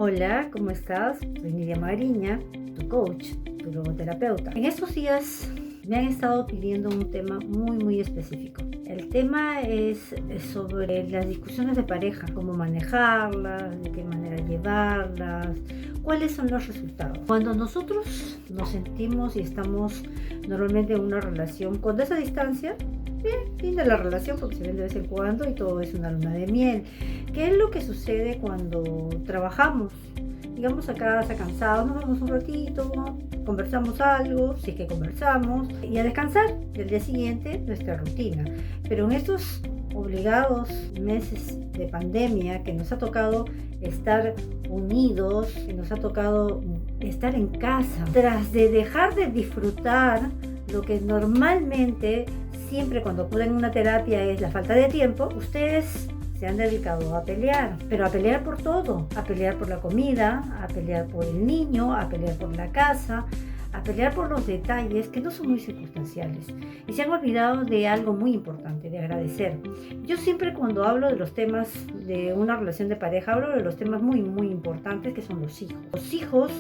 Hola, ¿cómo estás? Soy Miriam Mariña, tu coach, tu logoterapeuta. En estos días me han estado pidiendo un tema muy específico. El tema es sobre las discusiones de pareja, cómo manejarlas, de qué manera llevarlas, cuáles son los resultados. Cuando nosotros nos sentimos y estamos normalmente en una relación con esa distancia, bien, linda la relación porque se ven de vez en cuando y todo es una luna de miel. ¿Qué es lo que sucede cuando trabajamos? Llegamos a casa cansados, nos vamos un ratito, conversamos algo, sí que conversamos, y a descansar del día siguiente nuestra rutina. Pero en estos obligados meses de pandemia que nos ha tocado estar unidos, que nos ha tocado estar en casa, tras de dejar de disfrutar lo que normalmente siempre cuando acuden a una terapia es la falta de tiempo, ustedes se han dedicado a pelear, pero a pelear por todo, a pelear por la comida, a pelear por el niño, a pelear por la casa, a pelear por los detalles que no son muy circunstanciales y se han olvidado de algo muy importante, de agradecer. Yo siempre cuando hablo de los temas de una relación de pareja, hablo de los temas muy importantes que son los hijos. Los hijos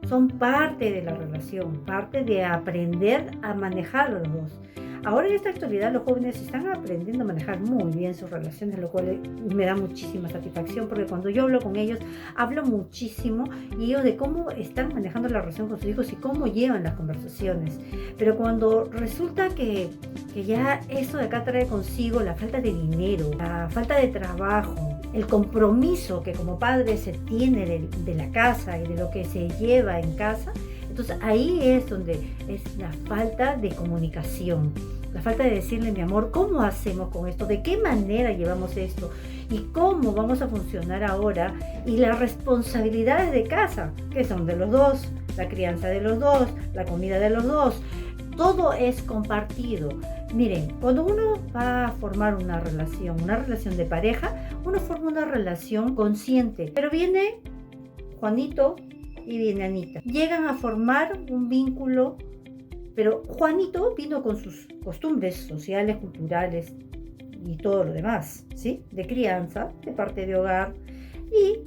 son parte de la relación, parte de aprender a manejar los dos. Ahora en esta actualidad los jóvenes están aprendiendo a manejar muy bien sus relaciones, lo cual me da muchísima satisfacción porque cuando yo hablo con ellos, hablo muchísimo y ellos de cómo están manejando la relación con sus hijos y cómo llevan las conversaciones. Pero cuando resulta que ya eso de acá trae consigo la falta de dinero, la falta de trabajo, el compromiso que como padre se tiene de la casa y de lo que se lleva en casa, entonces ahí es donde es la falta de comunicación, la falta de decirle, mi amor, ¿cómo hacemos con esto? ¿De qué manera llevamos esto? ¿Y cómo vamos a funcionar ahora? Y las responsabilidades de casa, que son de los dos, la crianza de los dos, la comida de los dos, todo es compartido. Miren, cuando uno va a formar una relación de pareja, uno forma una relación consciente, pero viene Juanito y viene Anita. Llegan a formar un vínculo, pero Juanito vino con sus costumbres sociales, culturales y todo lo demás, ¿sí? De crianza, de parte de hogar, y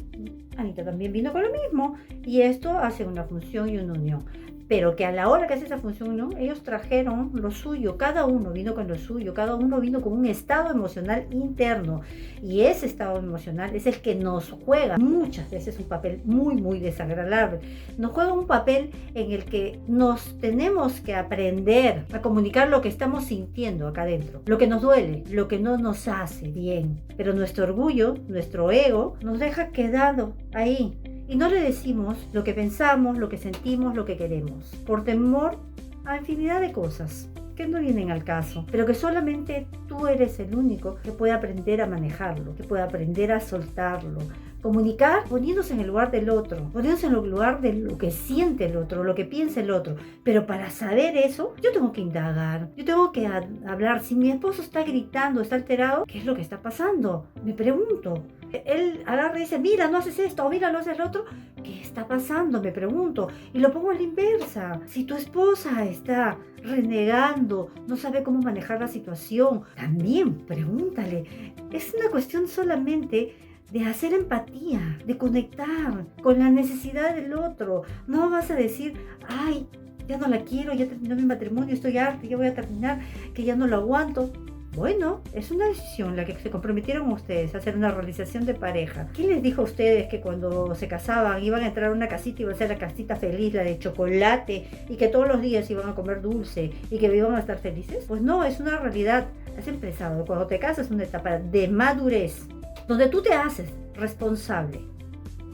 Anita también vino con lo mismo, y esto hace una función y una unión. Pero que a la hora que hace esa función, ¿no? Ellos trajeron lo suyo, cada uno vino con lo suyo, cada uno vino con un estado emocional interno. Y ese estado emocional es el que nos juega muchas veces un papel muy desagradable. Nos juega un papel en el que nos tenemos que aprender a comunicar lo que estamos sintiendo acá adentro, lo que nos duele, lo que no nos hace bien. Pero nuestro orgullo, nuestro ego, nos deja quedado ahí. Y no le decimos lo que pensamos, lo que sentimos, lo que queremos, por temor a infinidad de cosas que no vienen al caso, pero que solamente tú eres el único que puede aprender a manejarlo, que puede aprender a soltarlo. Comunicar poniéndose en el lugar del otro, poniéndose en el lugar de lo que siente el otro, lo que piensa el otro. Pero para saber eso, yo tengo que indagar, yo tengo que hablar. Si mi esposo está gritando, está alterado, ¿qué es lo que está pasando? Me pregunto. Él agarra y dice, mira, no haces esto, o mira, no haces lo otro. ¿Qué está pasando? Me pregunto. Y lo pongo a la inversa. Si tu esposa está renegando, no sabe cómo manejar la situación, también pregúntale. Es una cuestión solamente de hacer empatía, de conectar con la necesidad del otro. No vas a decir, ay, ya no la quiero, ya terminó mi matrimonio, estoy harta, ya voy a terminar, que ya no lo aguanto. Bueno, es una decisión la que se comprometieron ustedes a hacer una realización de pareja. ¿Quién les dijo a ustedes que cuando se casaban iban a entrar a una casita y iba a ser la casita feliz, la de chocolate, y que todos los días iban a comer dulce y que iban a estar felices? Pues no, es una realidad. Has empezado, cuando te casas, es una etapa de madurez, donde tú te haces responsable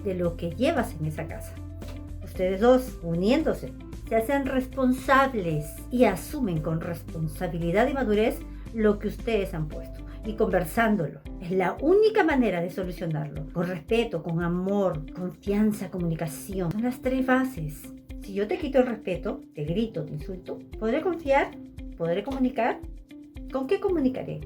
de lo que llevas en esa casa. Ustedes dos, uniéndose, se hacen responsables y asumen con responsabilidad y madurez lo que ustedes han puesto y conversándolo. Es la única manera de solucionarlo. Con respeto, con amor, confianza, comunicación. Son las 3 bases. Si yo te quito el respeto, te grito, te insulto, ¿podré confiar? ¿Podré comunicar? ¿Con qué comunicaré?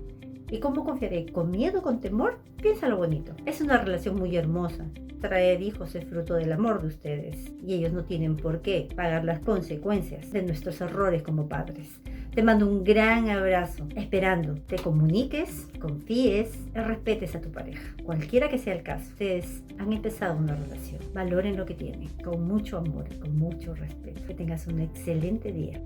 ¿Y cómo confiaré? ¿Con miedo, con temor? Piénsalo bonito. Es una relación muy hermosa. Traer hijos es fruto del amor de ustedes y ellos no tienen por qué pagar las consecuencias de nuestros errores como padres. Te mando un gran abrazo, esperando te comuniques, confíes y respetes a tu pareja, cualquiera que sea el caso. Ustedes han empezado una relación, valoren lo que tienen, con mucho amor, con mucho respeto. Que tengas un excelente día.